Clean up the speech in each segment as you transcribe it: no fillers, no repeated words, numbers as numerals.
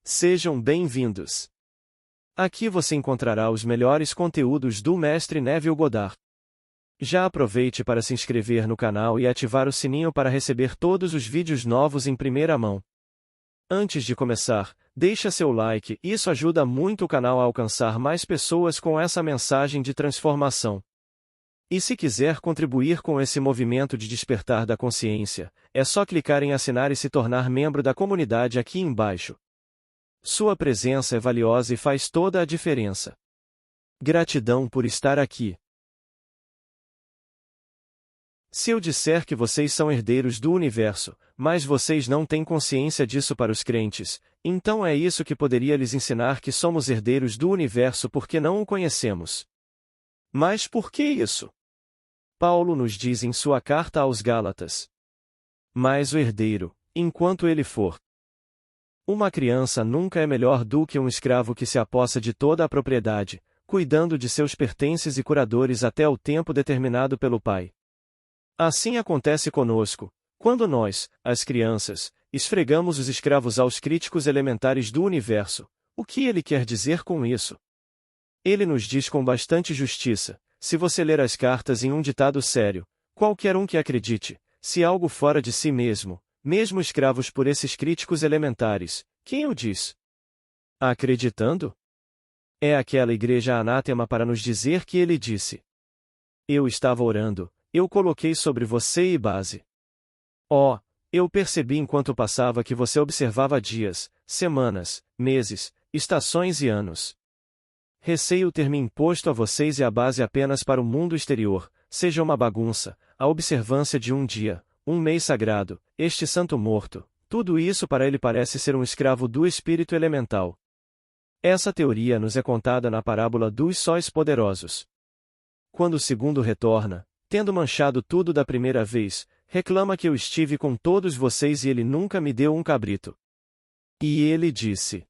Sejam bem-vindos! Aqui você encontrará os melhores conteúdos do Mestre Neville Goddard. Já aproveite para se inscrever no canal e ativar o sininho para receber todos os vídeos novos em primeira mão. Antes de começar, deixa seu like, isso ajuda muito o canal a alcançar mais pessoas com essa mensagem de transformação. E se quiser contribuir com esse movimento de despertar da consciência, é só clicar em assinar e se tornar membro da comunidade aqui embaixo. Sua presença é valiosa e faz toda a diferença. Gratidão por estar aqui. Se eu disser que vocês são herdeiros do universo, mas vocês não têm consciência disso para os crentes, então é isso que poderia lhes ensinar que somos herdeiros do universo porque não o conhecemos. Mas por que isso? Paulo nos diz em sua carta aos Gálatas: mas o herdeiro, enquanto ele for. Uma criança nunca é melhor do que um escravo que se apossa de toda a propriedade, cuidando de seus pertences e curadores até o tempo determinado pelo pai. Assim acontece conosco, quando nós, as crianças, esfregamos os escravos aos críticos elementares do universo. O que ele quer dizer com isso? Ele nos diz com bastante justiça, se você ler as cartas em um ditado sério, qualquer um que acredite, se algo fora de si mesmo, mesmo escravos por esses críticos elementares, quem o diz? Acreditando? É aquela igreja anátema para nos dizer que ele disse: eu estava orando, eu coloquei sobre você e base. Oh, eu percebi enquanto passava que você observava dias, semanas, meses, estações e anos. Receio ter me imposto a vocês e a base apenas para o mundo exterior, seja uma bagunça, a observância de um dia, um mês sagrado, este santo morto, tudo isso para ele parece ser um escravo do espírito elemental. Essa teoria nos é contada na parábola dos sóis poderosos. Quando o segundo retorna, tendo manchado tudo da primeira vez, reclama que eu estive com todos vocês e ele nunca me deu um cabrito. E ele disse: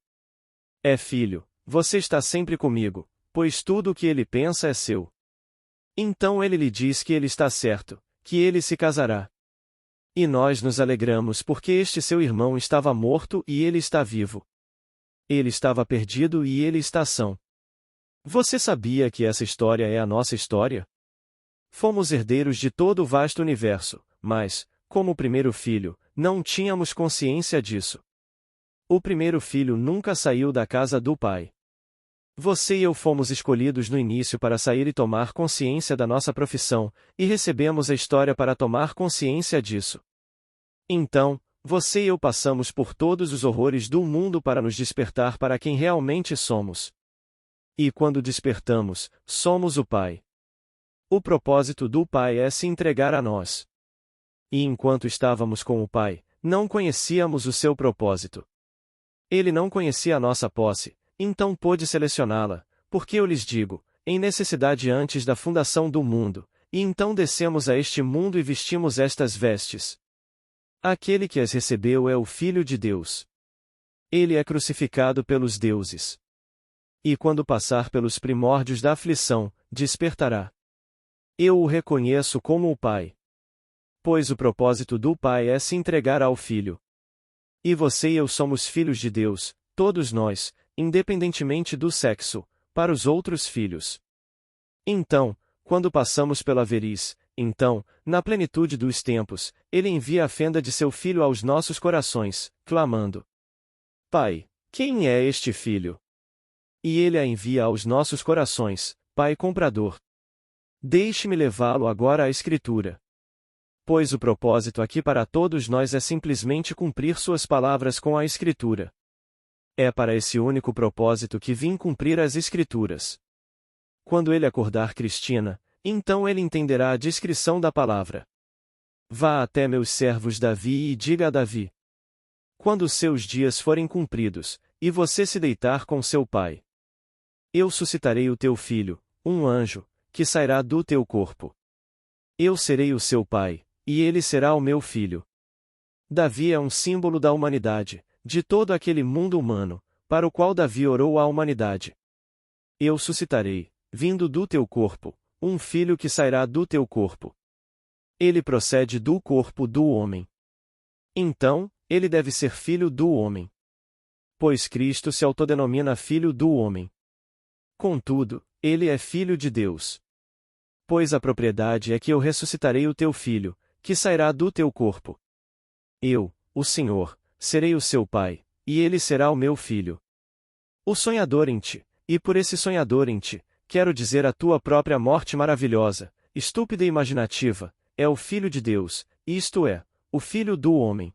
é filho, você está sempre comigo, pois tudo o que ele pensa é seu. Então ele lhe diz que ele está certo, que ele se casará. E nós nos alegramos porque este seu irmão estava morto e ele está vivo. Ele estava perdido e ele está são. Você sabia que essa história é a nossa história? Fomos herdeiros de todo o vasto universo, mas, como o primeiro filho, não tínhamos consciência disso. O primeiro filho nunca saiu da casa do pai. Você e eu fomos escolhidos no início para sair e tomar consciência da nossa profissão, e recebemos a história para tomar consciência disso. Então, você e eu passamos por todos os horrores do mundo para nos despertar para quem realmente somos. E quando despertamos, somos o Pai. O propósito do Pai é se entregar a nós. E enquanto estávamos com o Pai, não conhecíamos o seu propósito. Ele não conhecia a nossa posse, então pôde selecioná-la, porque eu lhes digo, em necessidade antes da fundação do mundo, e então descemos a este mundo e vestimos estas vestes. Aquele que as recebeu é o Filho de Deus. Ele é crucificado pelos deuses. E quando passar pelos primórdios da aflição, despertará. Eu o reconheço como o Pai. Pois o propósito do Pai é se entregar ao Filho. E você e eu somos filhos de Deus, todos nós, independentemente do sexo, para os outros filhos. Então, quando passamos pela velhice, então, na plenitude dos tempos, ele envia a fenda de seu Filho aos nossos corações, clamando: Pai, quem é este Filho? E ele a envia aos nossos corações, Pai comprador. Deixe-me levá-lo agora à Escritura. Pois o propósito aqui para todos nós é simplesmente cumprir suas palavras com a Escritura. É para esse único propósito que vim cumprir as Escrituras. Quando ele acordar Cristina, então ele entenderá a descrição da palavra. Vá até meus servos Davi e diga a Davi: quando os seus dias forem cumpridos, e você se deitar com seu pai, eu suscitarei o teu filho, um anjo, que sairá do teu corpo. Eu serei o seu pai, e ele será o meu filho. Davi é um símbolo da humanidade, de todo aquele mundo humano, para o qual Davi orou à humanidade. Eu suscitarei, vindo do teu corpo, um filho que sairá do teu corpo. Ele procede do corpo do homem. Então, ele deve ser filho do homem. Pois Cristo se autodenomina Filho do homem. Contudo, ele é Filho de Deus. Pois a propriedade é que eu ressuscitarei o teu filho, que sairá do teu corpo. Eu, o Senhor, serei o seu pai, e ele será o meu filho. O sonhador em ti, e por esse sonhador em ti, quero dizer a tua própria morte maravilhosa, estúpida e imaginativa, é o Filho de Deus, isto é, o Filho do homem.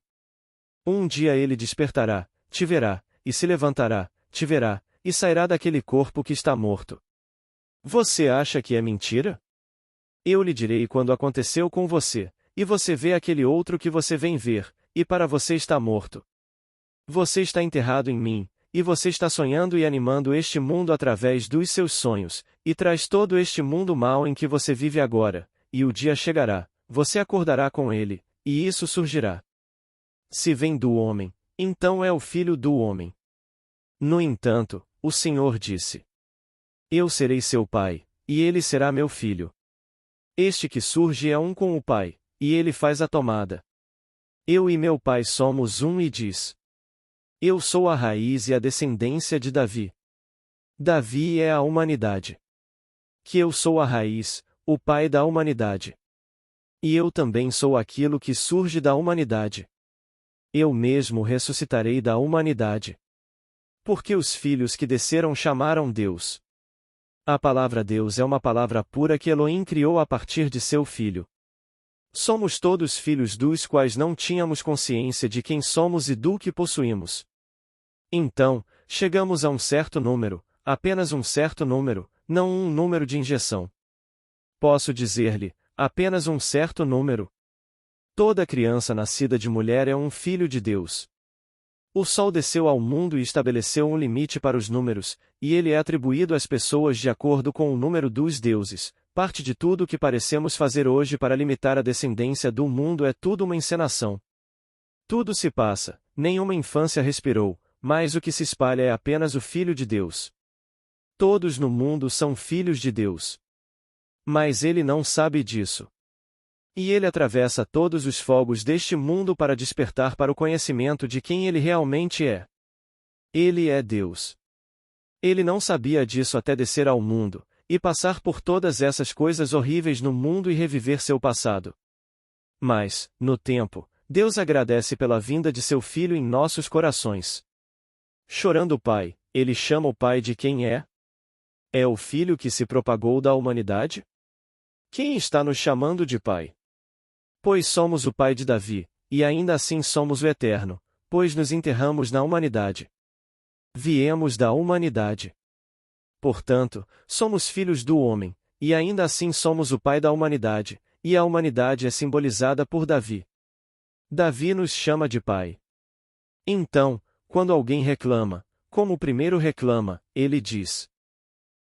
Um dia ele despertará, te verá, e se levantará, te verá, e sairá daquele corpo que está morto. Você acha que é mentira? Eu lhe direi quando aconteceu com você, e você vê aquele outro que você vem ver, e para você está morto. Você está enterrado em mim, e você está sonhando e animando este mundo através dos seus sonhos, e traz todo este mundo mau em que você vive agora, e o dia chegará, você acordará com ele, e isso surgirá. Se vem do homem, então é o Filho do homem. No entanto, o Senhor disse: Eu serei seu pai, e ele será meu filho. Este que surge é um com o Pai, e ele faz a tomada. Eu e meu Pai somos um e diz: Eu sou a raiz e a descendência de Davi. Davi é a humanidade. Que eu sou a raiz, o pai da humanidade. E eu também sou aquilo que surge da humanidade. Eu mesmo ressuscitarei da humanidade. Porque os filhos que desceram chamaram Deus. A palavra Deus é uma palavra pura que Elohim criou a partir de seu Filho. Somos todos filhos dos quais não tínhamos consciência de quem somos e do que possuímos. Então, chegamos a um certo número, apenas um certo número, não um número de injeção. Posso dizer-lhe, apenas um certo número. Toda criança nascida de mulher é um filho de Deus. O Sol desceu ao mundo e estabeleceu um limite para os números, e ele é atribuído às pessoas de acordo com o número dos deuses. Parte de tudo o que parecemos fazer hoje para limitar a descendência do mundo é tudo uma encenação. Tudo se passa, nenhuma infância respirou, mas o que se espalha é apenas o Filho de Deus. Todos no mundo são filhos de Deus. Mas ele não sabe disso. E ele atravessa todos os fogos deste mundo para despertar para o conhecimento de quem ele realmente é. Ele é Deus. Ele não sabia disso até descer ao mundo, e passar por todas essas coisas horríveis no mundo e reviver seu passado. Mas, no tempo, Deus agradece pela vinda de seu Filho em nossos corações. Chorando o Pai, ele chama o Pai de quem é? É o Filho que se propagou da humanidade? Quem está nos chamando de Pai? Pois somos o Pai de Davi, e ainda assim somos o Eterno, pois nos enterramos na humanidade. Viemos da humanidade. Portanto, somos filhos do homem, e ainda assim somos o pai da humanidade, e a humanidade é simbolizada por Davi. Davi nos chama de pai. Então, quando alguém reclama, como o primeiro reclama, ele diz: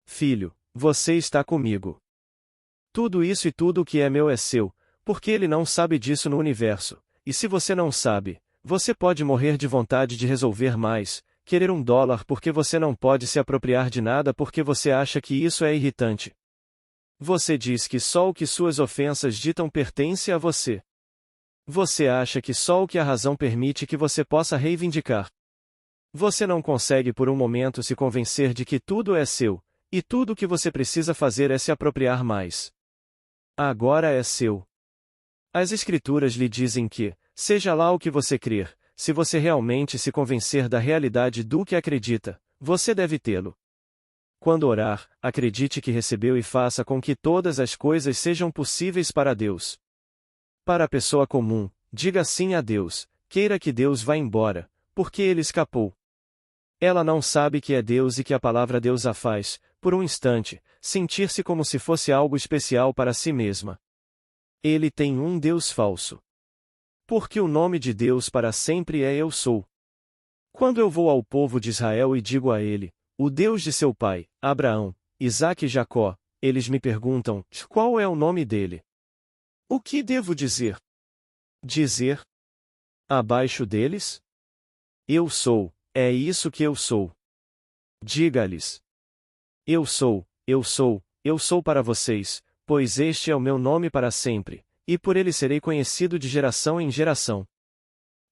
Filho, você está comigo. Tudo isso e tudo o que é meu é seu, porque ele não sabe disso no universo, e se você não sabe, você pode morrer de vontade de resolver mais, querer $1 porque você não pode se apropriar de nada porque você acha que isso é irritante. Você diz que só o que suas ofensas ditam pertence a você. Você acha que só o que a razão permite que você possa reivindicar. Você não consegue por um momento se convencer de que tudo é seu, e tudo o que você precisa fazer é se apropriar mais. Agora é seu. As Escrituras lhe dizem que, seja lá o que você crer, se você realmente se convencer da realidade do que acredita, você deve tê-lo. Quando orar, acredite que recebeu e faça com que todas as coisas sejam possíveis para Deus. Para a pessoa comum, diga sim a Deus, queira que Deus vá embora, porque ele escapou. Ela não sabe que é Deus e que a palavra Deus a faz, por um instante, sentir-se como se fosse algo especial para si mesma. Ele tem um Deus falso. Porque o nome de Deus para sempre é Eu Sou. Quando eu vou ao povo de Israel e digo a ele, o Deus de seu pai, Abraão, Isaque e Jacó, eles me perguntam, qual é o nome dele? O que devo dizer? Dizer? Abaixo deles? Eu sou, é isso que eu sou. Diga-lhes. Eu sou, eu sou, eu sou para vocês, pois este é o meu nome para sempre, e por ele serei conhecido de geração em geração.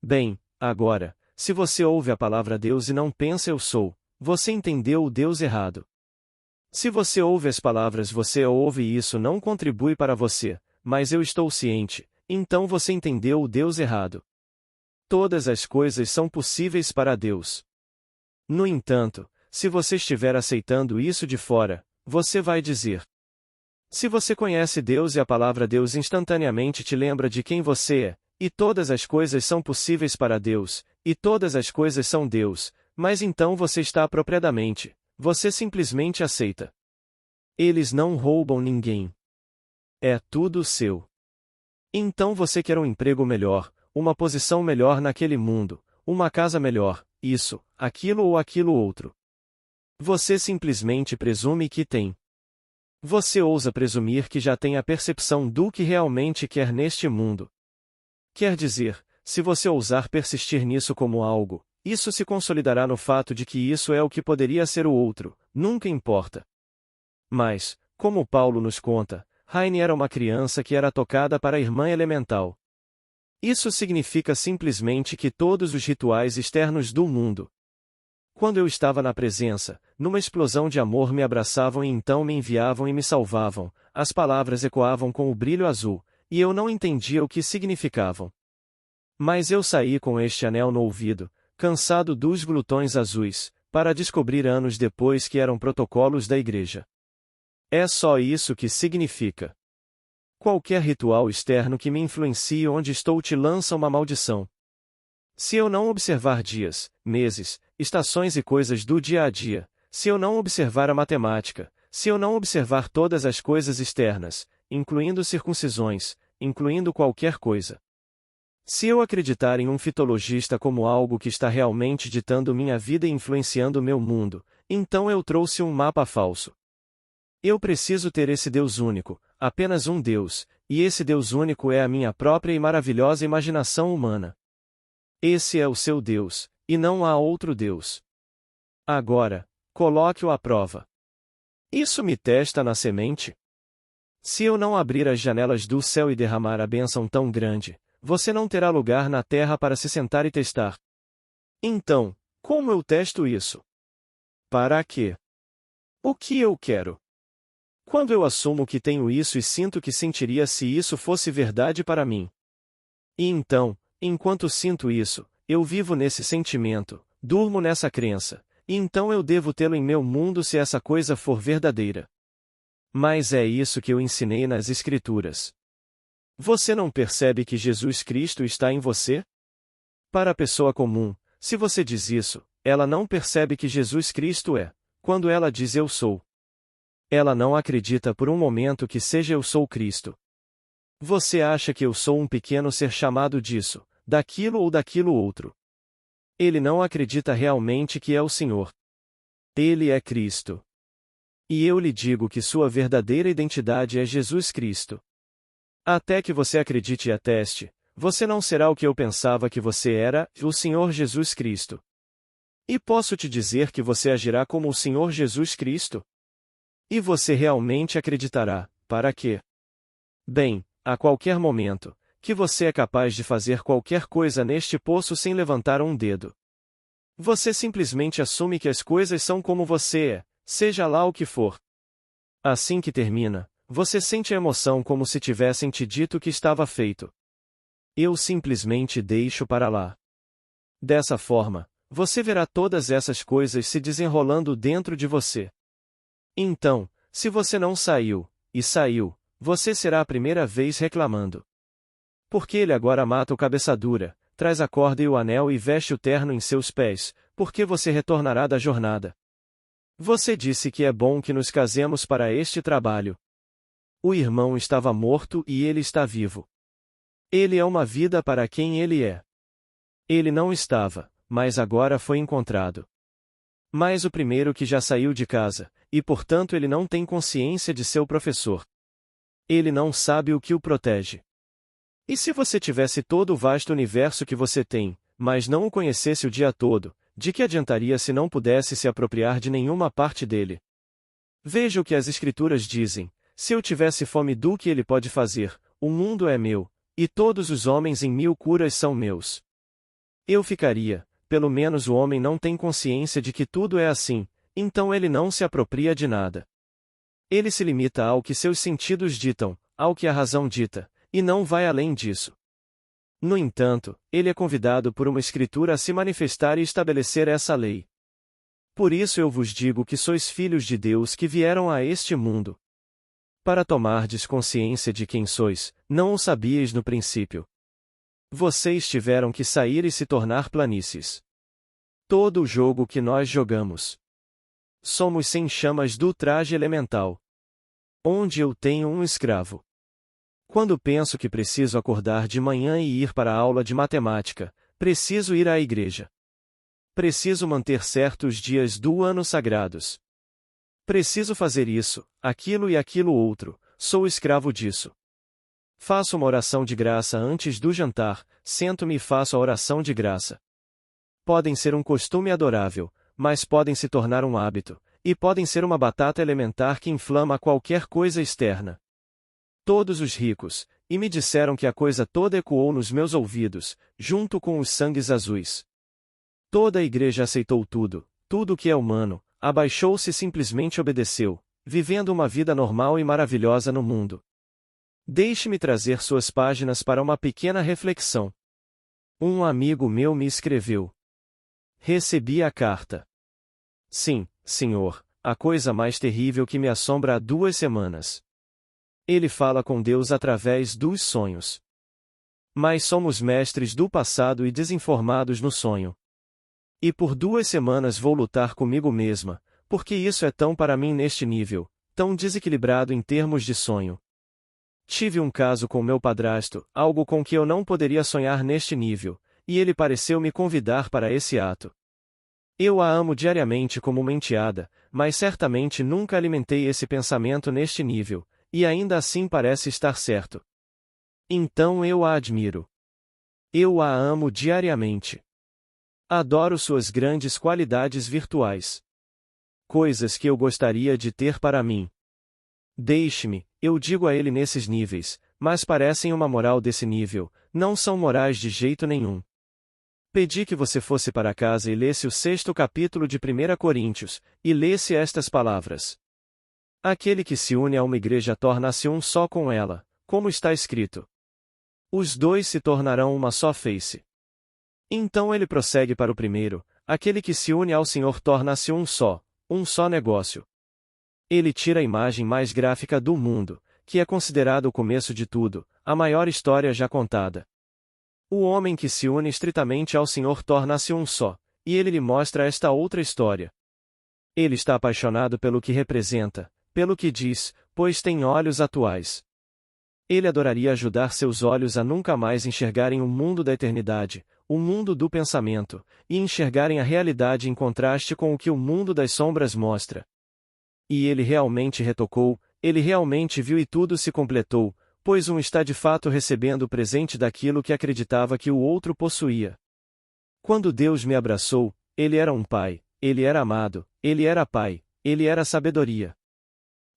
Bem, agora, se você ouve a palavra Deus e não pensa eu sou, você entendeu o Deus errado. Se você ouve as palavras você ouve e isso não contribui para você, mas eu estou ciente, então você entendeu o Deus errado. Todas as coisas são possíveis para Deus. No entanto, se você estiver aceitando isso de fora, você vai dizer. Se você conhece Deus e a palavra Deus instantaneamente te lembra de quem você é, e todas as coisas são possíveis para Deus, e todas as coisas são Deus, mas então você está apropriadamente, você simplesmente aceita. Eles não roubam ninguém. É tudo seu. Então você quer um emprego melhor, uma posição melhor naquele mundo, uma casa melhor, isso, aquilo ou aquilo outro. Você simplesmente presume que tem. Você ousa presumir que já tem a percepção do que realmente quer neste mundo. Quer dizer, se você ousar persistir nisso como algo, isso se consolidará no fato de que isso é o que poderia ser o outro, nunca importa. Mas, como Paulo nos conta, Heine era uma criança que era tocada para a irmã elemental. Isso significa simplesmente que todos os rituais externos do mundo. Quando eu estava na presença, numa explosão de amor me abraçavam e então me enviavam e me salvavam, as palavras ecoavam com o brilho azul, e eu não entendia o que significavam. Mas eu saí com este anel no ouvido, cansado dos glutões azuis, para descobrir anos depois que eram protocolos da igreja. É só isso que significa. Qualquer ritual externo que me influencie onde estou te lança uma maldição. Se eu não observar dias, meses, estações e coisas do dia a dia, se eu não observar a matemática, se eu não observar todas as coisas externas, incluindo circuncisões, incluindo qualquer coisa. Se eu acreditar em um fitologista como algo que está realmente ditando minha vida e influenciando meu mundo, então eu trouxe um mapa falso. Eu preciso ter esse Deus único, apenas um Deus, e esse Deus único é a minha própria e maravilhosa imaginação humana. Esse é o seu Deus, e não há outro Deus. Agora, coloque-o à prova. Isso me testa na semente? Se eu não abrir as janelas do céu e derramar a bênção tão grande, você não terá lugar na terra para se sentar e testar. Então, como eu testo isso? Para quê? O que eu quero? Quando eu assumo que tenho isso e sinto que sentiria se isso fosse verdade para mim. E então, enquanto sinto isso, eu vivo nesse sentimento, durmo nessa crença, e então eu devo tê-lo em meu mundo se essa coisa for verdadeira. Mas é isso que eu ensinei nas Escrituras. Você não percebe que Jesus Cristo está em você? Para a pessoa comum, se você diz isso, ela não percebe que Jesus Cristo é, quando ela diz eu sou. Ela não acredita por um momento que seja eu sou Cristo. Você acha que eu sou um pequeno ser chamado disso, daquilo ou daquilo outro. Ele não acredita realmente que é o Senhor. Ele é Cristo. E eu lhe digo que sua verdadeira identidade é Jesus Cristo. Até que você acredite e ateste, você não será o que eu pensava que você era, o Senhor Jesus Cristo. E posso te dizer que você agirá como o Senhor Jesus Cristo? E você realmente acreditará, para quê? Bem, a qualquer momento, que você é capaz de fazer qualquer coisa neste poço sem levantar um dedo. Você simplesmente assume que as coisas são como você é, seja lá o que for. Assim que termina, você sente a emoção como se tivessem te dito que estava feito. Eu simplesmente deixo para lá. Dessa forma, você verá todas essas coisas se desenrolando dentro de você. Então, se você não saiu, e saiu, você será a primeira vez reclamando. Porque ele agora mata o cabeça dura, traz a corda e o anel e veste o terno em seus pés, porque você retornará da jornada. Você disse que é bom que nos casemos para este trabalho. O irmão estava morto e ele está vivo. Ele é uma vida para quem ele é. Ele não estava, mas agora foi encontrado. Mas o primeiro que já saiu de casa, e portanto ele não tem consciência de seu professor. Ele não sabe o que o protege. E se você tivesse todo o vasto universo que você tem, mas não o conhecesse o dia todo, de que adiantaria se não pudesse se apropriar de nenhuma parte dele? Veja o que as Escrituras dizem: se eu tivesse fome do que ele pode fazer, o mundo é meu, e todos os homens em 1000 curas são meus. Eu ficaria, pelo menos o homem não tem consciência de que tudo é assim, então ele não se apropria de nada. Ele se limita ao que seus sentidos ditam, ao que a razão dita, e não vai além disso. No entanto, ele é convidado por uma escritura a se manifestar e estabelecer essa lei. Por isso eu vos digo que sois filhos de Deus que vieram a este mundo. Para tomardes consciência de quem sois, não o sabíeis no princípio. Vocês tiveram que sair e se tornar planícies. Todo o jogo que nós jogamos. Somos sem chamas do traje elemental. Onde eu tenho um escravo. Quando penso que preciso acordar de manhã e ir para a aula de matemática, preciso ir à igreja. Preciso manter certos dias do ano sagrados. Preciso fazer isso, aquilo e aquilo outro, sou escravo disso. Faço uma oração de graça antes do jantar, sento-me e faço a oração de graça. Podem ser um costume adorável, mas podem se tornar um hábito, e podem ser uma batata elementar que inflama qualquer coisa externa. Todos os ricos, e me disseram que a coisa toda ecoou nos meus ouvidos, junto com os sangues azuis. Toda a igreja aceitou tudo, tudo que é humano, abaixou-se e simplesmente obedeceu, vivendo uma vida normal e maravilhosa no mundo. Deixe-me trazer suas páginas para uma pequena reflexão. Um amigo meu me escreveu. Recebi a carta. Sim, senhor, a coisa mais terrível que me assombra há 2 semanas. Ele fala com Deus através dos sonhos. Mas somos mestres do passado e desinformados no sonho. E por 2 semanas vou lutar comigo mesma, porque isso é tão para mim neste nível, tão desequilibrado em termos de sonho. Tive um caso com meu padrasto, algo com que eu não poderia sonhar neste nível, e ele pareceu me convidar para esse ato. Eu a amo diariamente como uma enteada, mas certamente nunca alimentei esse pensamento neste nível, e ainda assim parece estar certo. Então eu a admiro. Eu a amo diariamente. Adoro suas grandes qualidades virtuais. Coisas que eu gostaria de ter para mim. Deixe-me, eu digo a ele nesses níveis, mas parecem uma moral desse nível, não são morais de jeito nenhum. Pedi que você fosse para casa e lesse o 6º capítulo de 1 Coríntios, e lesse estas palavras. Aquele que se une a uma igreja torna-se um só com ela, como está escrito. Os 2 se tornarão uma só face. Então ele prossegue para o primeiro, aquele que se une ao Senhor torna-se um só negócio. Ele tira a imagem mais gráfica do mundo, que é considerado o começo de tudo, a maior história já contada. O homem que se une estritamente ao Senhor torna-se um só, e ele lhe mostra esta outra história. Ele está apaixonado pelo que representa, pelo que diz, pois tem olhos atuais. Ele adoraria ajudar seus olhos a nunca mais enxergarem o mundo da eternidade, o mundo do pensamento, e enxergarem a realidade em contraste com o que o mundo das sombras mostra. E ele realmente retocou, ele realmente viu e tudo se completou, pois um está de fato recebendo o presente daquilo que acreditava que o outro possuía. Quando Deus me abraçou, ele era um pai, ele era amado, ele era pai, ele era sabedoria.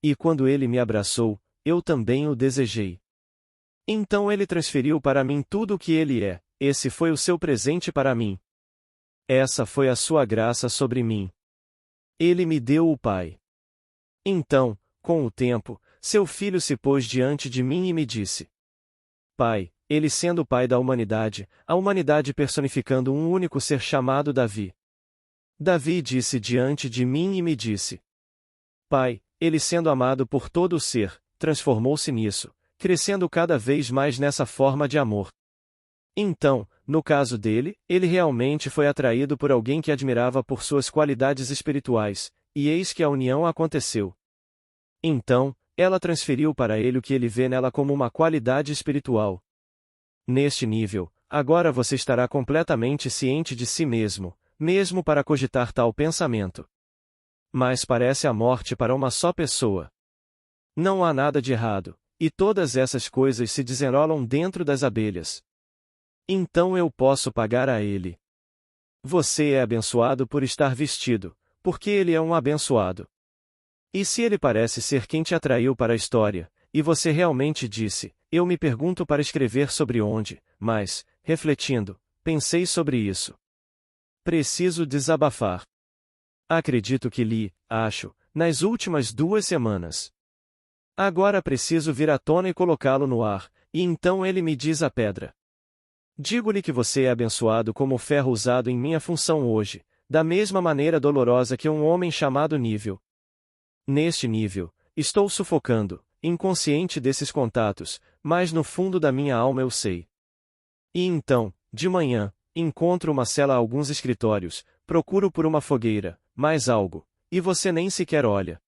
E quando ele me abraçou, eu também o desejei. Então ele transferiu para mim tudo o que ele é, esse foi o seu presente para mim. Essa foi a sua graça sobre mim. Ele me deu o Pai. Então, com o tempo, seu filho se pôs diante de mim e me disse: Pai, ele sendo o Pai da humanidade, a humanidade personificando um único ser chamado Davi. Davi disse diante de mim e me disse: Pai, ele sendo amado por todo o ser, transformou-se nisso, crescendo cada vez mais nessa forma de amor. Então, no caso dele, ele realmente foi atraído por alguém que admirava por suas qualidades espirituais, e eis que a união aconteceu. Então, ela transferiu para ele o que ele vê nela como uma qualidade espiritual. Neste nível, agora você estará completamente ciente de si mesmo, mesmo para cogitar tal pensamento. Mas parece a morte para uma só pessoa. Não há nada de errado, e todas essas coisas se desenrolam dentro das abelhas. Então eu posso pagar a ele. Você é abençoado por estar vestido, porque ele é um abençoado. E se ele parece ser quem te atraiu para a história, e você realmente disse, eu me pergunto para escrever sobre onde, mas, refletindo, pensei sobre isso. Preciso desabafar. Acredito que li, acho, nas últimas 2 semanas. Agora preciso vir à tona e colocá-lo no ar, e então ele me diz a pedra. Digo-lhe que você é abençoado como o ferro usado em minha função hoje, da mesma maneira dolorosa que um homem chamado Nível. Neste nível, estou sufocando, inconsciente desses contatos, mas no fundo da minha alma eu sei. E então, de manhã, encontro uma cela a alguns escritórios, procuro por uma fogueira, mais algo, e você nem sequer olha.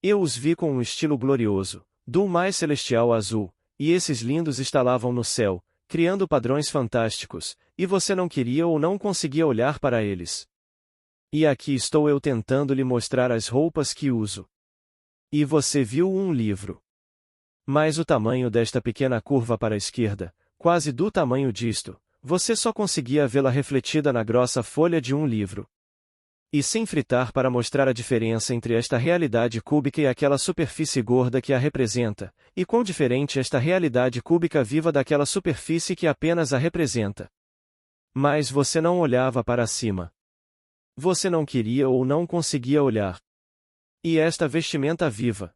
Eu os vi com um estilo glorioso, do mais celestial azul, e esses lindos estalavam no céu, criando padrões fantásticos, e você não queria ou não conseguia olhar para eles. E aqui estou eu tentando lhe mostrar as roupas que uso. E você viu um livro. Mas o tamanho desta pequena curva para a esquerda, quase do tamanho disto, você só conseguia vê-la refletida na grossa folha de um livro. E sem fritar para mostrar a diferença entre esta realidade cúbica e aquela superfície gorda que a representa, e quão diferente esta realidade cúbica viva daquela superfície que apenas a representa. Mas você não olhava para cima. Você não queria ou não conseguia olhar. E esta vestimenta viva,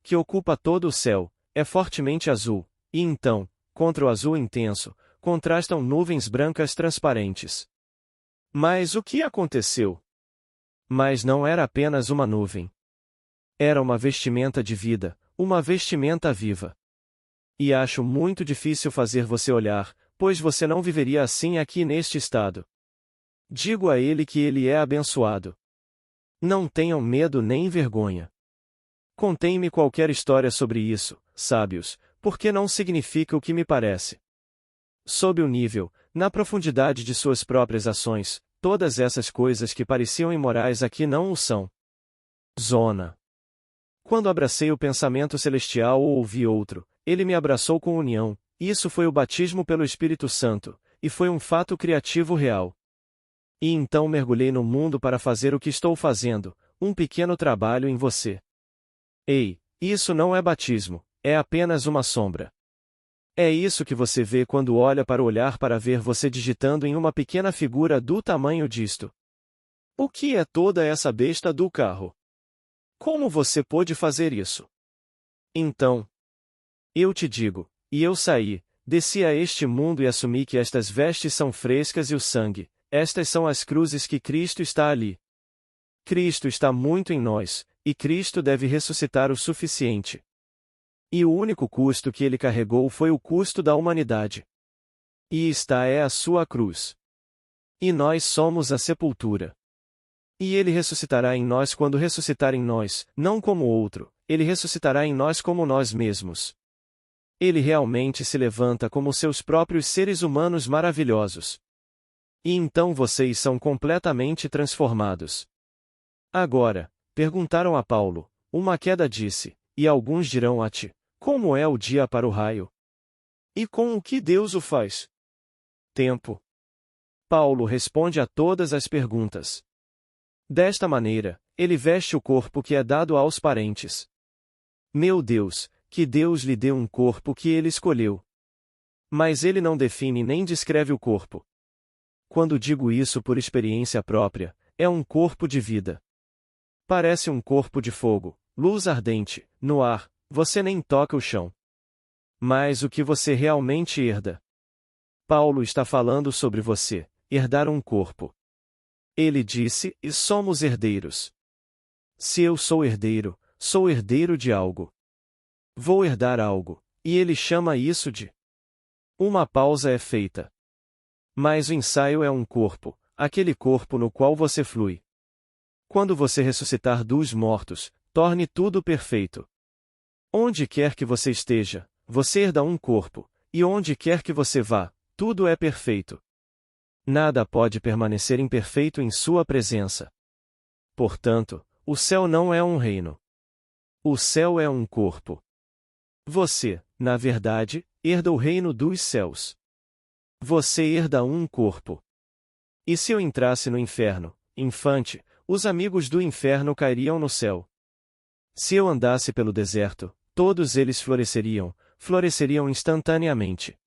que ocupa todo o céu, é fortemente azul, e então, contra o azul intenso, contrastam nuvens brancas transparentes. Mas o que aconteceu? Mas não era apenas uma nuvem. Era uma vestimenta de vida, uma vestimenta viva. E acho muito difícil fazer você olhar, pois você não viveria assim aqui neste estado. Digo a ele que ele é abençoado. Não tenham medo nem vergonha. Contem-me qualquer história sobre isso, sábios, porque não significa o que me parece. Sob o nível, na profundidade de suas próprias ações, todas essas coisas que pareciam imorais aqui não o são. Zona. Quando abracei o pensamento celestial ou ouvi outro, ele me abraçou com união, isso foi o batismo pelo Espírito Santo, e foi um fato criativo real. E então mergulhei no mundo para fazer o que estou fazendo, um pequeno trabalho em você. Ei, isso não é batismo, é apenas uma sombra. É isso que você vê quando olha para o olhar para ver você digitando em uma pequena figura do tamanho disto. O que é toda essa besta do carro? Como você pôde fazer isso? Então, eu te digo, e eu saí, desci a este mundo e assumi que estas vestes são frescas e o sangue, estas são as cruzes que Cristo está ali. Cristo está muito em nós, e Cristo deve ressuscitar o suficiente. E o único custo que ele carregou foi o custo da humanidade. E esta é a sua cruz. E nós somos a sepultura. E ele ressuscitará em nós quando ressuscitar em nós, não como outro, ele ressuscitará em nós como nós mesmos. Ele realmente se levanta como seus próprios seres humanos maravilhosos. E então vocês são completamente transformados. Agora, perguntaram a Paulo, uma queda disse, e alguns dirão a ti, como é o dia para o raio? E com o que Deus o faz? Tempo. Paulo responde a todas as perguntas. Desta maneira, ele veste o corpo que é dado aos parentes. Meu Deus, que Deus lhe dê um corpo que ele escolheu. Mas ele não define nem descreve o corpo. Quando digo isso por experiência própria, é um corpo de vida. Parece um corpo de fogo, luz ardente, no ar, você nem toca o chão. Mas o que você realmente herda? Paulo está falando sobre você, herdar um corpo. Ele disse, e somos herdeiros. Se eu sou herdeiro de algo. Vou herdar algo, e ele chama isso de. Uma pausa é feita. Mas o ensaio é um corpo, aquele corpo no qual você flui. Quando você ressuscitar dos mortos, torne tudo perfeito. Onde quer que você esteja, você herda um corpo, e onde quer que você vá, tudo é perfeito. Nada pode permanecer imperfeito em sua presença. Portanto, o céu não é um reino. O céu é um corpo. Você, na verdade, herda o reino dos céus. Você herda um corpo. E se eu entrasse no inferno, infante, os amigos do inferno cairiam no céu. Se eu andasse pelo deserto, todos eles floresceriam instantaneamente.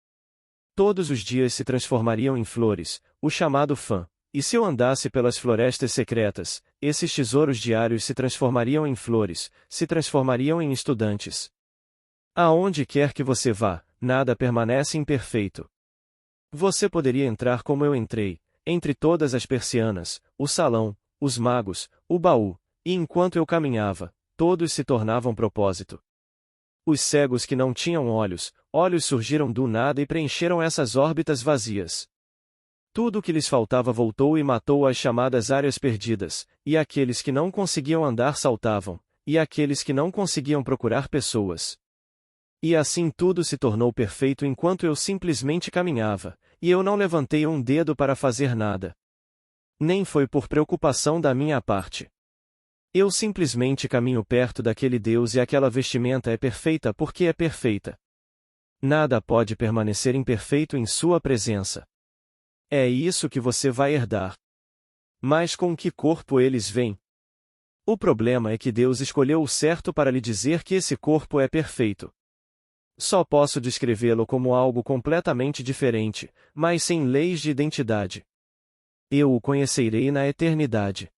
Todos os dias se transformariam em flores, o chamado fã, E se eu andasse pelas florestas secretas, esses tesouros diários se transformariam em flores, se transformariam em estudantes. Aonde quer que você vá, nada permanece imperfeito. Você poderia entrar como eu entrei, entre todas as persianas, o salão, os magos, o baú, e enquanto eu caminhava, todos se tornavam propósito. Os cegos que não tinham olhos surgiram do nada e preencheram essas órbitas vazias. Tudo o que lhes faltava voltou e matou as chamadas áreas perdidas, e aqueles que não conseguiam andar saltavam, e aqueles que não conseguiam procurar pessoas. E assim tudo se tornou perfeito enquanto eu simplesmente caminhava, e eu não levantei um dedo para fazer nada. Nem foi por preocupação da minha parte. Eu simplesmente caminho perto daquele Deus e aquela vestimenta é perfeita porque é perfeita. Nada pode permanecer imperfeito em sua presença. É isso que você vai herdar. Mas com que corpo eles vêm? O problema é que Deus escolheu o certo para lhe dizer que esse corpo é perfeito. Só posso descrevê-lo como algo completamente diferente, mas sem leis de identidade. Eu o conhecerei na eternidade.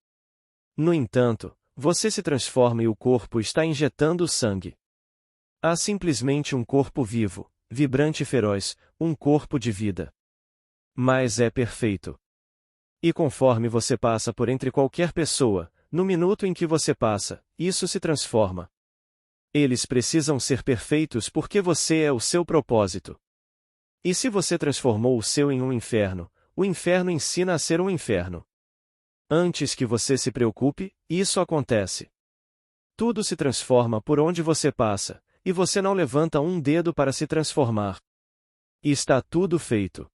No entanto, você se transforma e o corpo está injetando sangue. Há simplesmente um corpo vivo, vibrante e feroz, um corpo de vida. Mas é perfeito. E conforme você passa por entre qualquer pessoa, no minuto em que você passa, isso se transforma. Eles precisam ser perfeitos porque você é o seu propósito. E se você transformou o seu em um inferno, o inferno ensina a ser um inferno. Antes que você se preocupe, isso acontece. Tudo se transforma por onde você passa, e você não levanta um dedo para se transformar. E está tudo feito.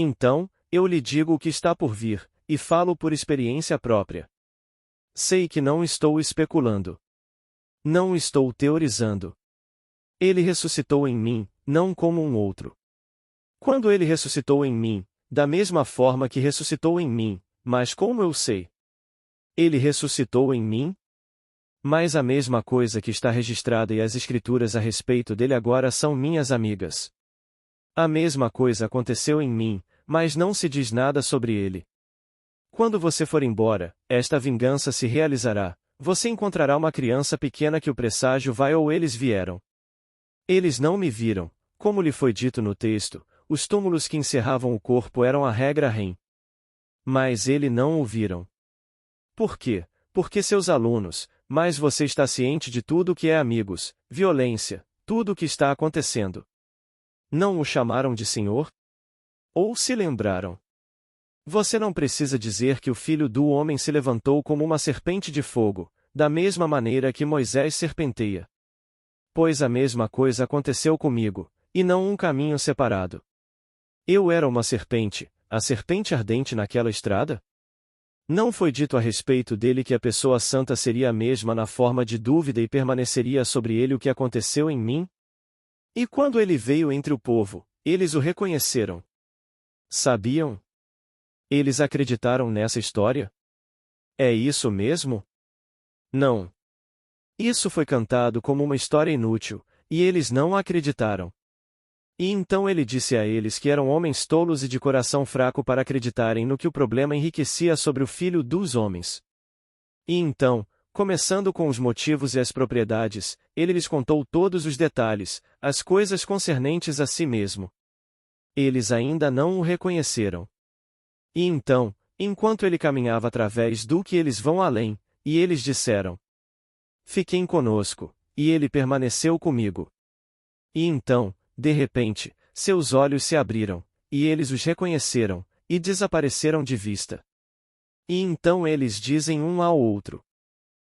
Então, eu lhe digo o que está por vir, e falo por experiência própria. Sei que não estou especulando. Não estou teorizando. Ele ressuscitou em mim, não como um outro. Quando ele ressuscitou em mim, da mesma forma que ressuscitou em mim, mas como eu sei? Ele ressuscitou em mim? Mas a mesma coisa que está registrada e as escrituras a respeito dele agora são minhas amigas. A mesma coisa aconteceu em mim, mas não se diz nada sobre ele. Quando você for embora, esta vingança se realizará. Você encontrará uma criança pequena que o presságio vai ou eles vieram. Eles não me viram, como lhe foi dito no texto, os túmulos que encerravam o corpo eram a regra rem. Mas ele não o viram. Por quê? Porque seus alunos, mas você está ciente de tudo o que é amigos, violência, tudo o que está acontecendo. Não o chamaram de Senhor? Ou se lembraram? Você não precisa dizer que o Filho do Homem se levantou como uma serpente de fogo, da mesma maneira que Moisés serpenteia. Pois a mesma coisa aconteceu comigo, e não um caminho separado. Eu era uma serpente, a serpente ardente naquela estrada? Não foi dito a respeito dele que a pessoa santa seria a mesma na forma de dúvida e permaneceria sobre ele o que aconteceu em mim? E quando ele veio entre o povo, eles o reconheceram. Sabiam? Eles acreditaram nessa história? É isso mesmo? Não. Isso foi cantado como uma história inútil, e eles não acreditaram. E então ele disse a eles que eram homens tolos e de coração fraco para acreditarem no que o problema enriquecia sobre o Filho dos Homens. E então, começando com os motivos e as propriedades, ele lhes contou todos os detalhes, as coisas concernentes a si mesmo. Eles ainda não o reconheceram. E então, enquanto ele caminhava através do que eles vão além, e eles disseram: Fiquem conosco, e ele permaneceu comigo. E então, de repente, seus olhos se abriram, e eles os reconheceram, e desapareceram de vista. E então eles dizem um ao outro: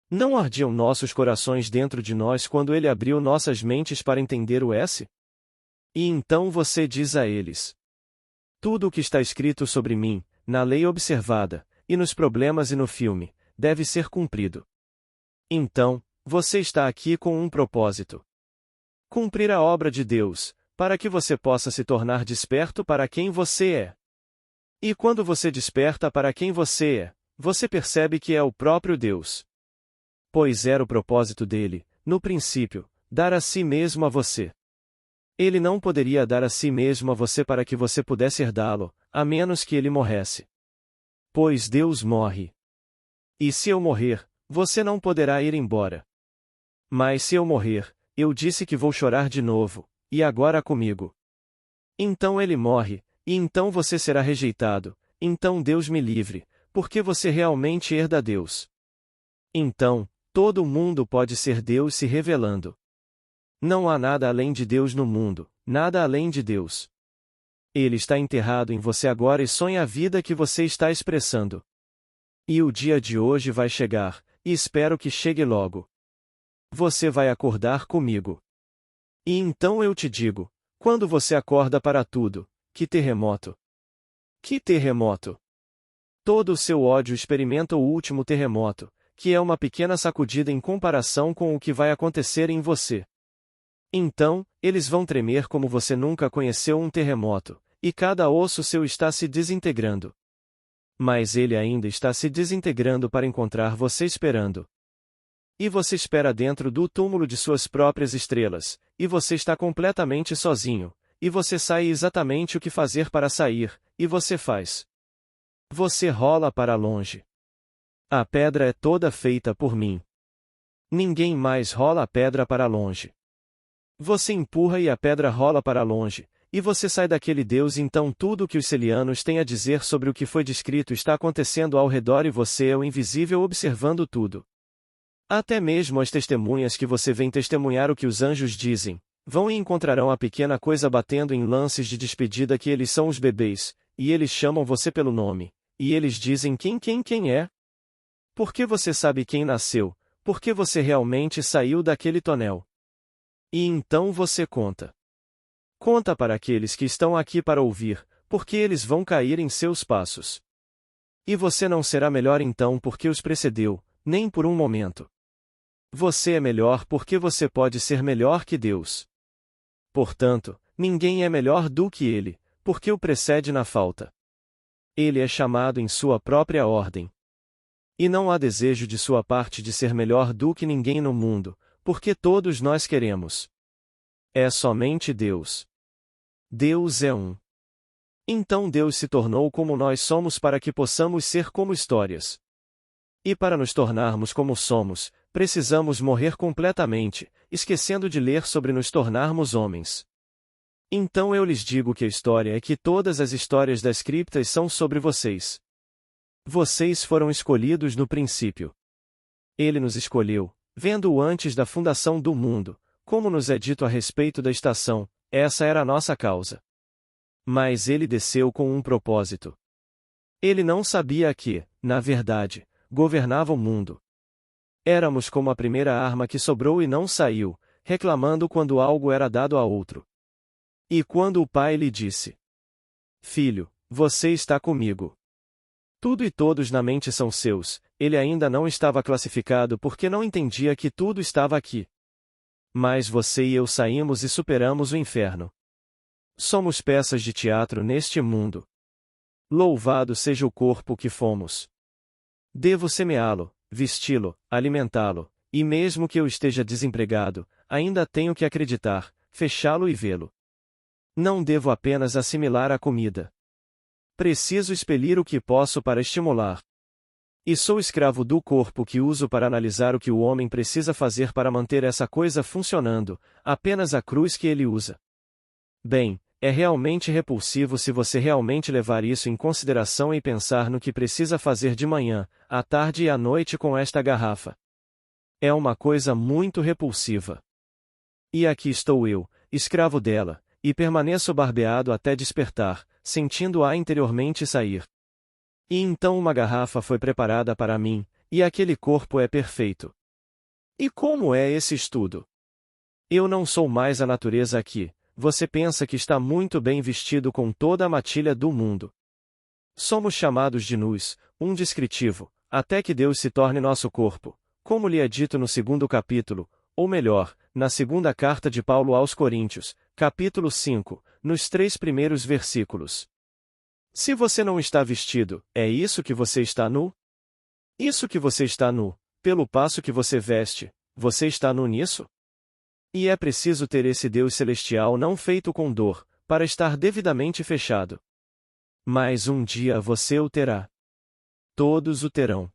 Não ardiam nossos corações dentro de nós quando ele abriu nossas mentes para entender o S? E então você diz a eles: Tudo o que está escrito sobre mim, na lei observada, e nos problemas e no filme, deve ser cumprido. Então, você está aqui com um propósito. Cumprir a obra de Deus, para que você possa se tornar desperto para quem você é. E quando você desperta para quem você é, você percebe que é o próprio Deus. Pois era o propósito dele, no princípio, dar a si mesmo a você. Ele não poderia dar a si mesmo a você para que você pudesse herdá-lo, a menos que ele morresse. pois Deus morre. E se eu morrer, você não poderá ir embora. Mas se eu morrer, eu disse que vou chorar de novo, e agora comigo. Então ele morre, e então você será rejeitado, então Deus me livre, porque você realmente herda Deus. Então, todo mundo pode ser Deus se revelando. Não há nada além de Deus no mundo, nada além de Deus. Ele está enterrado em você agora e sonha a vida que você está expressando. E o dia de hoje vai chegar, e espero que chegue logo. Você vai acordar comigo. E então eu te digo, quando você acorda para tudo, que terremoto! Que terremoto! Todo o seu ódio experimenta o último terremoto, que é uma pequena sacudida em comparação com o que vai acontecer em você. Então, eles vão tremer como você nunca conheceu um terremoto, e cada osso seu está se desintegrando. Mas ele ainda está se desintegrando para encontrar você esperando. E você espera dentro do túmulo de suas próprias estrelas, e você está completamente sozinho, e você sabe exatamente o que fazer para sair, e você faz. Você rola para longe. A pedra é toda feita por mim. Ninguém mais rola a pedra para longe. Você empurra e a pedra rola para longe, e você sai daquele Deus. Então tudo o que os celianos têm a dizer sobre o que foi descrito está acontecendo ao redor e você é o invisível observando tudo. Até mesmo as testemunhas que você vem testemunhar o que os anjos dizem, vão e encontrarão a pequena coisa batendo em lances de despedida que eles são os bebês, e eles chamam você pelo nome, e eles dizem quem é? Porque você sabe quem nasceu, porque você realmente saiu daquele tonel. E então você conta. Conta para aqueles que estão aqui para ouvir, porque eles vão cair em seus passos. E você não será melhor então porque os precedeu, nem por um momento. Você é melhor porque você pode ser melhor que Deus. Portanto, ninguém é melhor do que ele, porque o precede na falta. Ele é chamado em sua própria ordem. E não há desejo de sua parte de ser melhor do que ninguém no mundo, porque todos nós queremos. É somente Deus. Deus é um. Então Deus se tornou como nós somos para que possamos ser como histórias. E para nos tornarmos como somos, precisamos morrer completamente, esquecendo de ler sobre nos tornarmos homens. Então eu lhes digo que a história é que todas as histórias das criptas são sobre vocês. Vocês foram escolhidos no princípio. Ele nos escolheu, vendo-o antes da fundação do mundo, como nos é dito a respeito da estação, essa era a nossa causa. Mas ele desceu com um propósito. Ele não sabia que, na verdade, governava o mundo. Éramos como a primeira arma que sobrou e não saiu, reclamando quando algo era dado a outro. E quando o pai lhe disse: Filho, você está comigo. Tudo e todos na mente são seus, ele ainda não estava classificado porque não entendia que tudo estava aqui. Mas você e eu saímos e superamos o inferno. Somos peças de teatro neste mundo. Louvado seja o corpo que fomos. Devo semeá-lo, vesti-lo, alimentá-lo, e mesmo que eu esteja desempregado, ainda tenho que acreditar, fechá-lo e vê-lo. Não devo apenas assimilar a comida. Preciso expelir o que posso para estimular. E sou escravo do corpo que uso para analisar o que o homem precisa fazer para manter essa coisa funcionando, apenas a cruz que ele usa. Bem, é realmente repulsivo se você realmente levar isso em consideração e pensar no que precisa fazer de manhã, à tarde e à noite com esta garrafa. É uma coisa muito repulsiva. E aqui estou eu, escravo dela, e permaneço barbeado até despertar, sentindo-a interiormente sair. E então uma garrafa foi preparada para mim, e aquele corpo é perfeito. E como é esse estudo? Eu não sou mais a natureza aqui. Você pensa que está muito bem vestido com toda a matilha do mundo. Somos chamados de nus, um descritivo, até que Deus se torne nosso corpo, como lhe é dito no 2º capítulo, ou melhor, na 2ª carta de Paulo aos Coríntios, capítulo 5, nos 3 primeiros versículos. Se você não está vestido, é isso que você está nu? Isso que você está nu, pelo passo que você veste, você está nu nisso? E é preciso ter esse Deus celestial não feito com dor, para estar devidamente fechado. Mas um dia você o terá. todos o terão.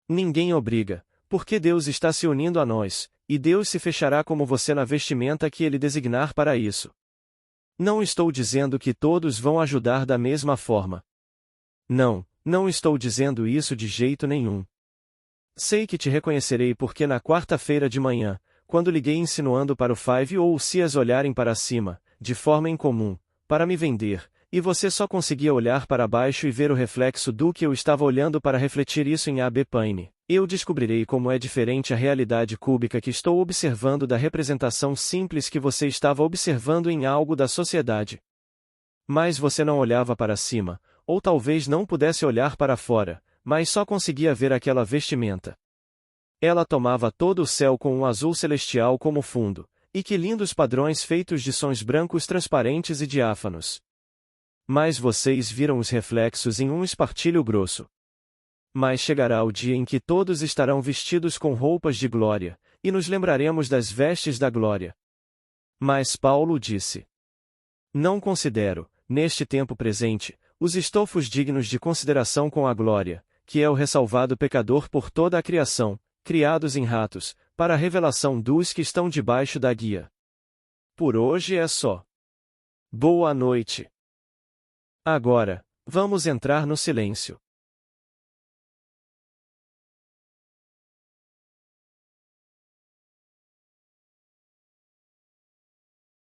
Ninguém obriga, porque Deus está se unindo a nós, e Deus se fechará como você na vestimenta que Ele designar para isso. Não estou dizendo que todos vão ajudar da mesma forma. Não, não estou dizendo isso de jeito nenhum. Sei que te reconhecerei porque na quarta-feira de manhã, quando liguei insinuando para o Five ou o Cias olharem para cima, de forma incomum, para me vender, e você só conseguia olhar para baixo e ver o reflexo do que eu estava olhando para refletir isso em AB Paine, eu descobrirei como é diferente a realidade cúbica que estou observando da representação simples que você estava observando em algo da sociedade. Mas você não olhava para cima, ou talvez não pudesse olhar para fora, mas só conseguia ver aquela vestimenta. Ela tomava todo o céu com um azul celestial como fundo, e que lindos padrões feitos de sons brancos transparentes e diáfanos. Mas vocês viram os reflexos em um espartilho grosso. Mas chegará o dia em que todos estarão vestidos com roupas de glória, e nos lembraremos das vestes da glória. Mas Paulo disse: não considero, neste tempo presente, os estofos dignos de consideração com a glória, que é o ressalvado pecador por toda a criação, criados em ratos, para a revelação dos que estão debaixo da guia. Por hoje é só. Boa noite. Agora, vamos entrar no silêncio.